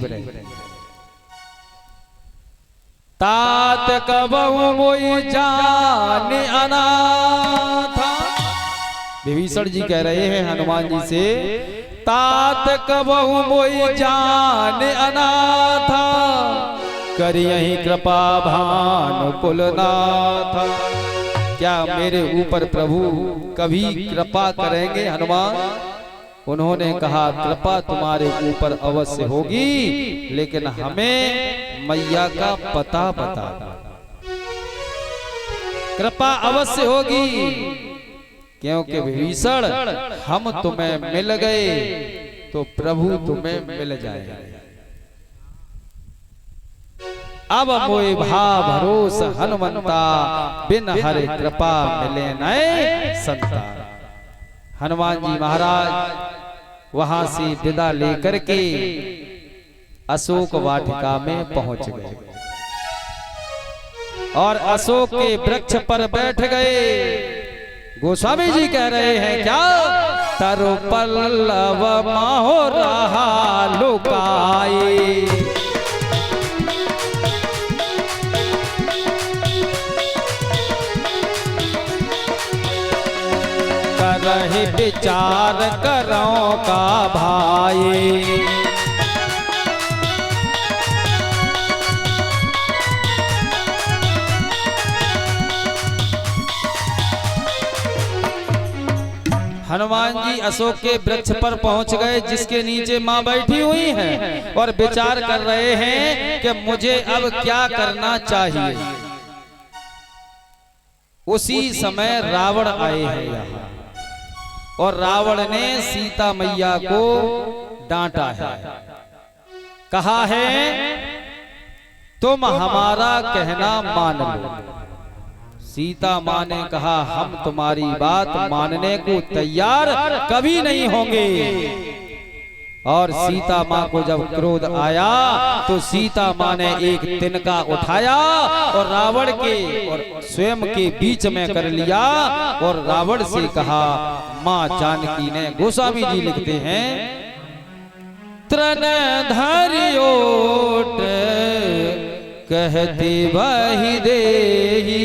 जीव रहे। तात कबहु मोई जान अनाथा। विभीषण जी कह रहे हैं हनुमान जी से, तात कबहु मोई जान अनाथा, करियहि कृपा भानुकुलनाथा। क्या मेरे ऊपर प्रभु कभी कृपा करेंगे हनुमान? उन्होंने कहा कृपा तुम्हारे ऊपर अवश्य होगी, लेकिन हमें मैया का पता बता। कृपा अवश्य होगी, क्योंकि विभीषण हम तुम्हें मिल गए तो प्रभु तुम्हें मिल जाएगा। अब मोए भा भरोस हनुमंता, बिन हरि कृपा मिले नए संतान। हनुमान जी महाराज वहां से विदा लेकर के अशोक वाटिका में पहुंच गए और अशोक के वृक्ष पर बैठ गए। गोस्वामी जी कह रहे हैं क्या, तरु पल्लव माहो रहा लुकाए, करहि विचार करो का भाई। हनुमान जी अशोक के वृक्ष पर पहुंच गए, जिसके नीचे मां बैठी हुई हैं और विचार कर रहे हैं कि मुझे अब क्या करना चाहिए। उसी समय रावण आए हैं यहाँ, और रावण ने सीता मैया को डांटा है, कहा है तुम हमारा कहना मान लो। सीता माँ ने कहा हम तुम्हारी बात मानने को तैयार कभी नहीं होंगे। और सीता माँ को जब क्रोध आया तो सीता माँ ने एक तिनका उठाया और रावण के और स्वयं के बीच में कर लिया और रावण से कहा, माँ जानकी ने, गोस्वामी जी लिखते हैं, तृण धरियोट कहती वही देही,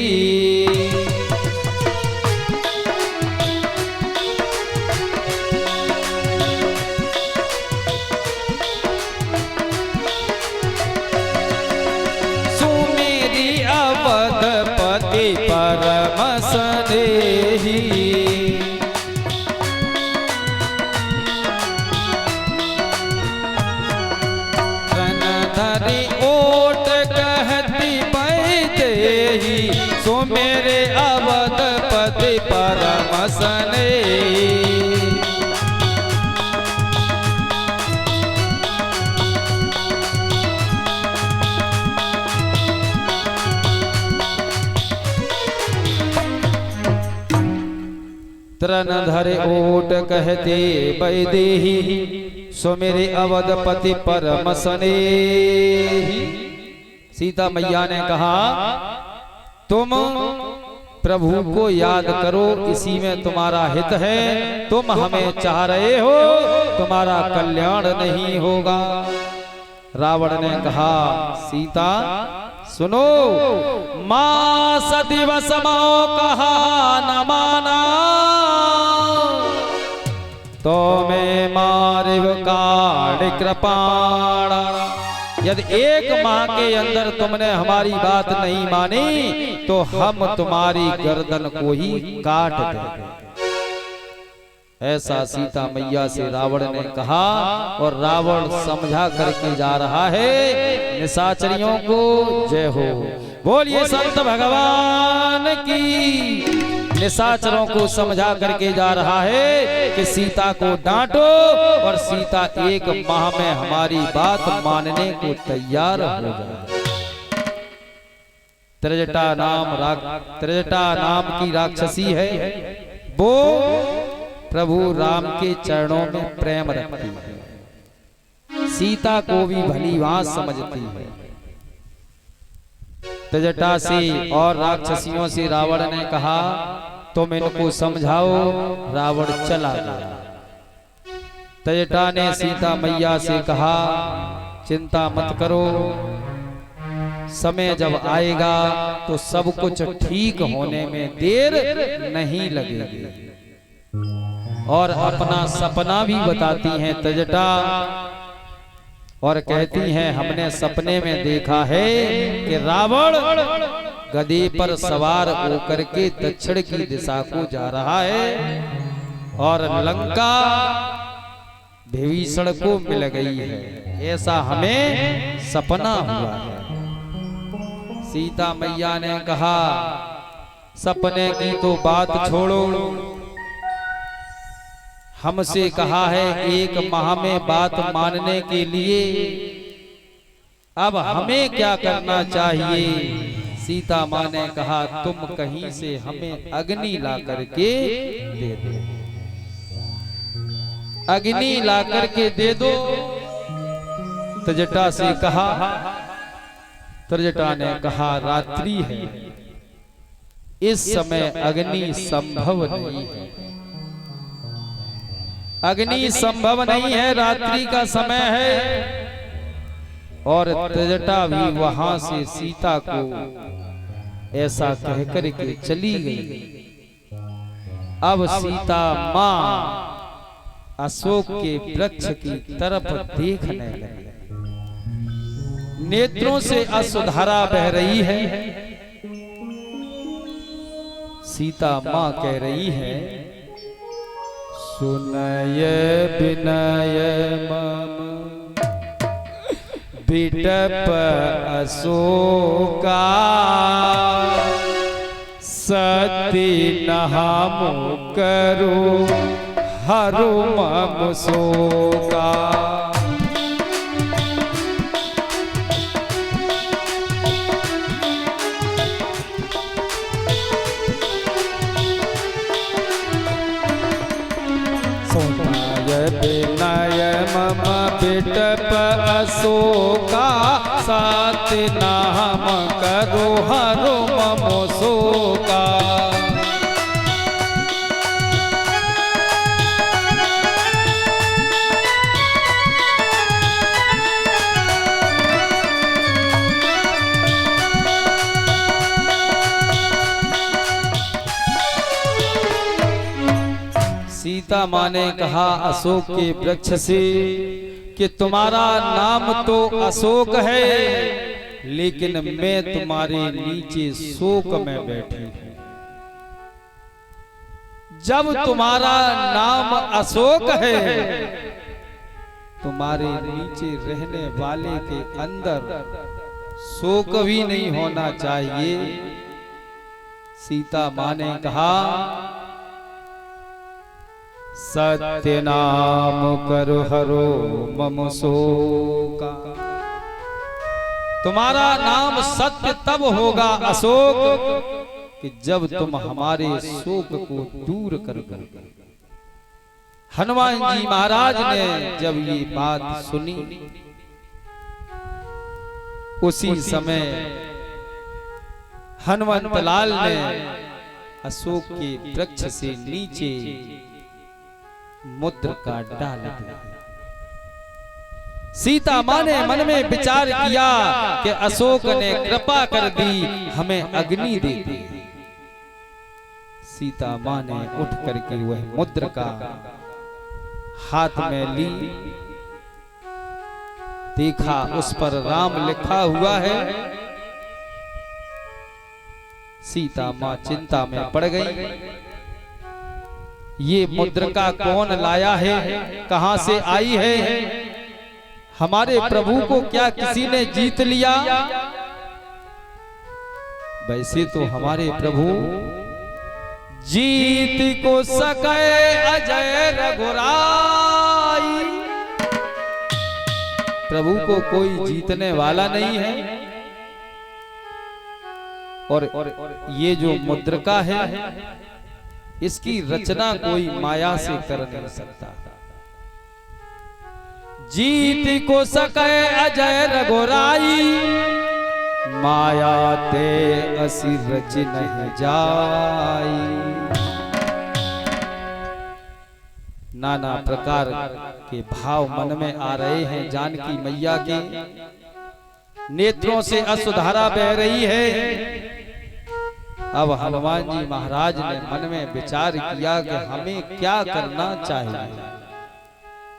परम स्नेही, तन धरि ओट कहती बैदेही, सो मेरे अवधपति परम स्नेही। तृण धरे ओट कहते बैदेही, सो मेरे अवधपति परम स्नेही। सीता मैया ने कहा तुम प्रभु को याद करो, इसी में तुम्हारा हित है। तुम हमें चाह रहे हो, तुम्हारा कल्याण नहीं होगा। रावण ने कहा सीता सुनो, मां सदिवस मो कहा न माना, तो मैं मारिव काढ़ कृपाणा। यदि एक माह के अंदर तुमने हमारी बात नहीं मानी तो हम तुम्हारी गर्दन को ही काट देंगे। ऐसा सीता मैया से रावण ने कहा और रावण समझा करके जा रहा है। निशाचरियों को जय हो। बोलिए संत भगवान की। निशाचरों को समझा करके जा रहा है कि सीता को डांटो और सीता एक माह में हमारी बात मानने को तैयार हो जाए। त्रिजटा नाम की राक्षसी है, वो प्रभु राम के चरणों में प्रेम रखती है, सीता को भी भली भांत समझती है। त्रिजटा से और राक्षसियों से रावण ने कहा तुम इनको समझाओ। रावण चला गया। त्रिजटा ने सीता मैया से कहा चिंता मत करो, समय जब आएगा तो सब कुछ ठीक होने में देर नहीं लगेगी। और अपना सपना भी बताती हैं त्रिजटा और कहती हैं हमने सपने में देखा है कि रावण गधे पर सवार होकर के दक्षिण की दिशा को जा रहा है और लंका विभीषण को मिल गई है, ऐसा हमें सपना हुआ है। सीता मैया ने कहा सपने की तो बात छोड़ो, हमसे कहा है 1 माह में बात मानने के लिए, अब हमें क्या करना चाहिए? सीता माँ ने कहा तुम कहीं से हमें अग्नि ला करके दे दो, अग्नि ला करके दे दो। त्रिजटा से कहा, त्रिजटा ने कहा रात्रि है, इस समय अग्नि संभव नहीं है, अग्नि संभव नहीं है, रात्रि का समय है। और त्रिजटा भी वहां से सीता को ऐसा कहकर के चली गई। अब सीता मां अशोक के वृक्ष की तरफ देखने लगी, नेत्रों से अश्रुधारा बह रही है। सीता मां कह रही है सुनय विनय मम बिटप अशोका, सती नहामो करो हरो मम शोका। विनय मम बिटप अशोका, सात नाम करो हरो मम शोका। सीता माँ ने कहा अशोक के वृक्ष से कि तुम्हारा नाम तो अशोक है, लेकिन मैं तुम्हारे नीचे शोक में बैठी हूं। जब तुम्हारा नाम अशोक है, तुम्हारे नीचे रहने वाले के अंदर शोक भी नहीं होना चाहिए। सीता माँ ने कहा सत्य नाम करो हरो मम शोका, तुम्हारा नाम सत्य तब होगा अशोक कि जब तुम हमारे शोक को दूर कर दो। हनुमान जी महाराज ने जब ये बात सुनी, उसी समय हनुमंत लाल ने अशोक के वृक्ष से नीचे मुद्रिका डाल दी। सीता माँ ने मन में विचार किया कि अशोक ने कृपा कर दी, हमें अग्नि दे दी। सीता माँ ने उठ करके वह मुद्रिका हाथ में ली, देखा उस पर राम लिखा हुआ है। सीता माँ चिंता में पड़ गई, ये मुद्रिका कौन लाया है, कहां से आई है? हमारे प्रभु को क्या किसी ने जीत लिया? वैसे तो हमारे प्रभु जीत को सके अजय रघुराई, प्रभु को कोई जीतने वाला नहीं है। और ये जो मुद्रिका है, इसकी रचना कोई माया से कर नहीं सकता। जीत को सके अजय रघुराई, माया ते असी रच नहीं जाई। नाना प्रकार के भाव मन में आ रहे हैं। जानकी मैया के नेत्रों से अश्रुधारा बह रही है। अब हनुमान जी महाराज ने मन में विचार किया कि हमें क्या करना चाहिए।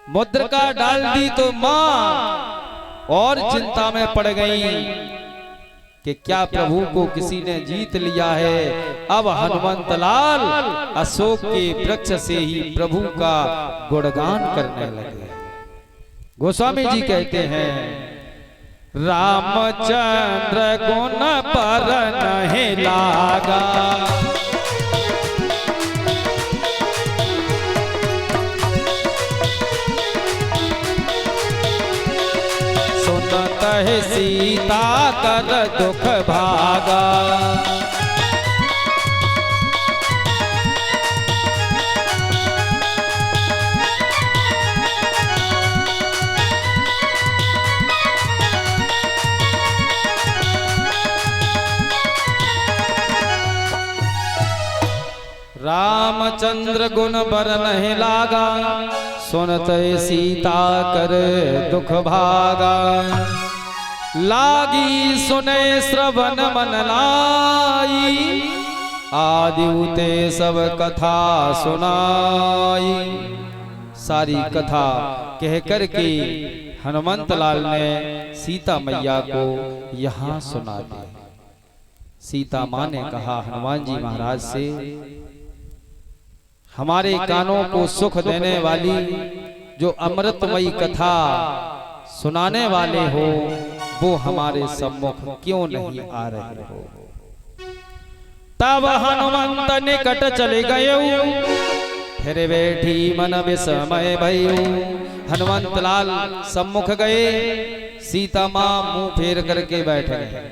मुद्रिका डाल दी तो मां और चिंता में पड़ गई कि क्या प्रभु को किसी ने जीत लिया है। अब हनुमंत लाल अशोक के वृक्ष से ही प्रभु का गुणगान करने लगे। गोस्वामी जी कहते हैं, रामचंद्र गुण पर नहीं लागा, सुनत है सीता कर दुख भागा। रामचंद्र गुण बर नहीं लागा, सुनत सीता कर दुख भागा। लागी सुने श्रवण मन लाई, आदिउते सब कथा सुनाई। सारी कथा कह कर के हनुमंत लाल ने सीता मैया को यहाँ सुना दी। सीता माँ ने कहा हनुमान जी महाराज से, हमारे कानों को सुख देने वाली जो अमृतमयी कथा सुनाने वाले हो, वो हमारे सम्मुख क्यों नहीं आ रहे हो। तब हनुमंत निकट चले गए, फिर बैठी मन विस्मय भयु। हनुमंत लाल सम्मुख गए, सीता माँ मुंह फेर करके बैठ गए।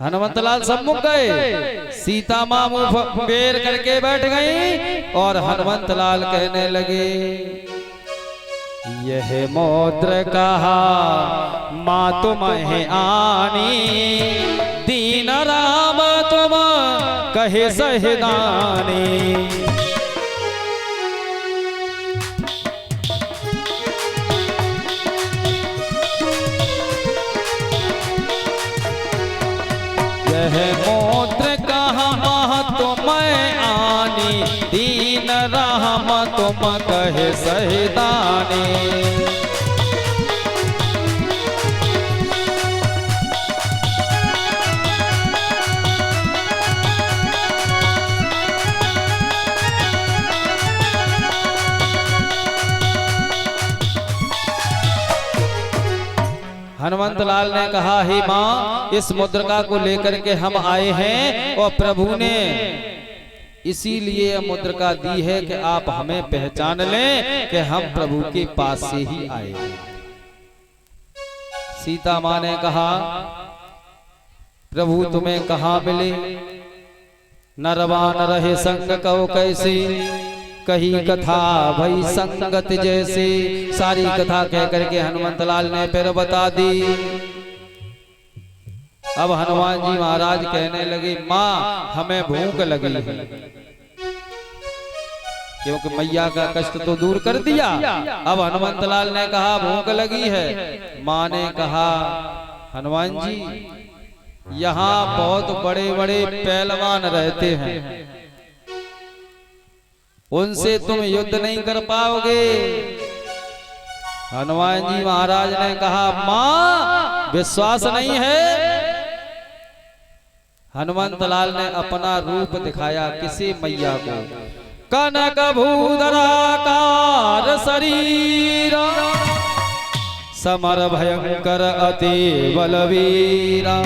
हनुमंत लाल सम्मुख गए, सीता माँ मुंह फेर करके बैठ गई और हनुमंत लाल कहने लगे, यह मौद्र कहा माँ तुम्हें आनी, दीन राम तुम कहे सहदानी। यह मौद्र कहा तुम्हें आनी, दीन राम तुम कहे सहदानी। हनुमंत लाल ने कहा, हे माँ, इस मुद्रिका को लेकर के हम आए हैं और प्रभु ने इसीलिए मुद्रिका दी है कि आप हमें पहचान लें कि हम प्रभु के पास से ही आए। सीता माँ ने कहा, प्रभु तुम्हें कहाँ मिले, नरवान रहे संग कहो कैसे, कही कथा भई संगत जैसे। सारी कथा कह करके हनुमंत लाल ने फिर बता दी। अब हनुमान जी महाराज कहने लगे, माँ हमें भूख लगी है, क्योंकि मैया का कष्ट तो दूर कर दिया। अब हनुमंत लाल ने कहा भूख लगी है। माँ ने कहा, हनुमान जी यहाँ बहुत बड़े बड़े पहलवान रहते हैं, उनसे तुम युद्ध नहीं कर पाओगे। हनुमान जी महाराज ने कहा, माँ विश्वास नहीं है। हनुमंत लाल ने अपना रूप दिखाया किसी मैया को, कनक भूधराकार शरीर, समर भयंकर अति बलवीरा।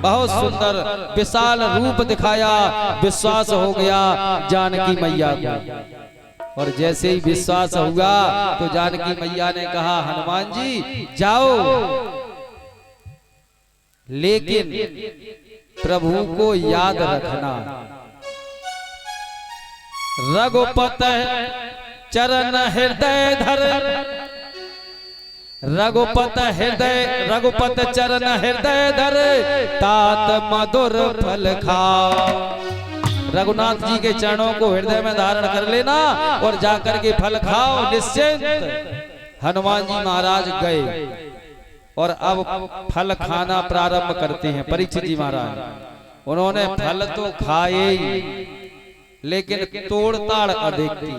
बहुत सुंदर विशाल रूप दिखाया, विश्वास हो गया जानकी मैया को। और जैसे ही विश्वास हुआ तो जानकी मैया ने कहा, हनुमान जी जाओ, लेकिन प्रभु को याद रखना, रघुपत चरण हृदय धर, रघुपत चरण हृदय धर, तात मधुर फल खाओ। रघुनाथ जी के चरणों को हृदय में धारण कर लेना और जाकर के फल खाओ निश्चिंत। हनुमान जी महाराज गए और अब फल खाना प्रारंभ करते हैं। परीक्षित जी महाराज उन्होंने फल तो खाए लेकिन तोड़ताड़ अधिक थी,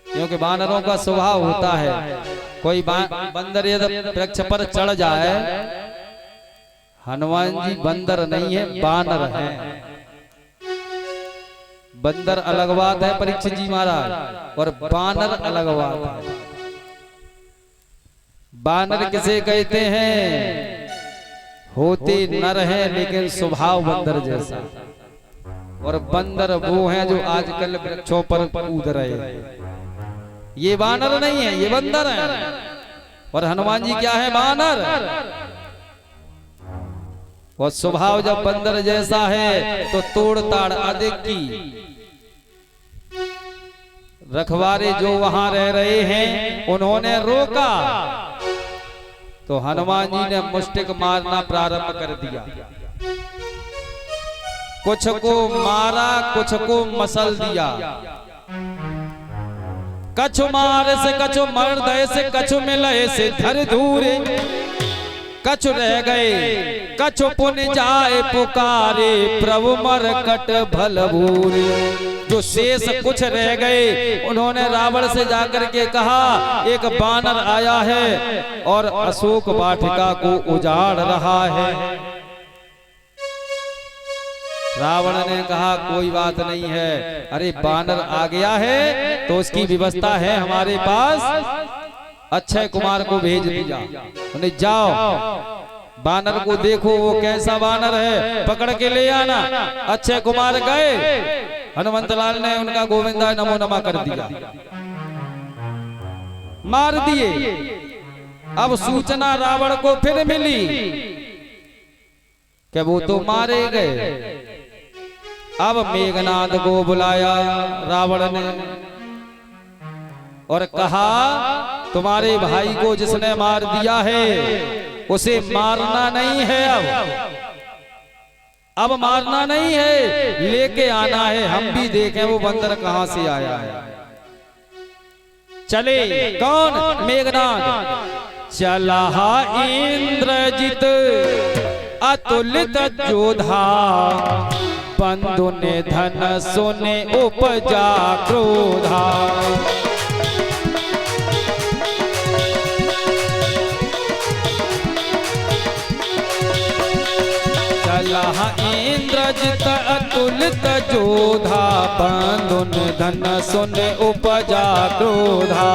क्योंकि वानरों का स्वभाव होता है कोई बंदर यदि वृक्ष पर चढ़ जाए, हनुमान जी बंदर नहीं है बानर है। बंदर अलग बात है परीक्षित जी महाराज, और बानर अलग बात है। बानर किसे कहते हैं? होते नर हैं लेकिन स्वभाव बंदर जैसा, और बंदर वो हैं जो आजकल वृक्षों पर कूद रहे हैं। ये बानर नहीं है, ये बंदर है। और हनुमान जी क्या है? बानर। और स्वभाव जब बंदर जैसा है तो तोड़ताड़ अधिक की। रखवारे जो वहां रह रहे हैं उन्होंने रोका तो हनुमान जी ने मुष्टिक मारना प्रारंभ कर दिया। कुछ को मारा, कुछ को मसल दिया। कछु मार से कछु मर्द से कछु मिले से धर धूरे, कछु रह गए कछु पुन जाए पुकारे, प्रभु मरकट भल भूरे। जो शेष कुछ रह गए उन्होंने रावण से जाकर के कहा एक बानर आया है और अशोक वाटिका को उजाड़ रहा है। रावण ने कहा कोई बात नहीं है, अरे बानर आ गया है तो उसकी व्यवस्था है हमारे पास। अक्षय कुमार को भेज दिया, उन्हें जाओ बानर को देखो वो कैसा बानर है, पकड़ के ले आना। अक्षय कुमार गए, हनुमंतलाल ने उनका गोविंदा नमो नमः कर दिया, मार दिए। अब सूचना रावण को फिर मिली कि वो तो मारे गए। अब मेघनाद को बुलाया रावण ने और कहा तुम्हारे भाई को जिसने मार दिया है उसे मारना नहीं है, अब मारना नहीं है, लेके आना है, हम भी देखें वो बंदर कहां से आया है। चले कौन? मेघनाद। चला इंद्रजित अतुलित जोधा, बंधु ने धन सोने उपजा क्रोधा। इंद्रजित अतुलित जोधा, बंधु ने धन सोने उपजा क्रोधा।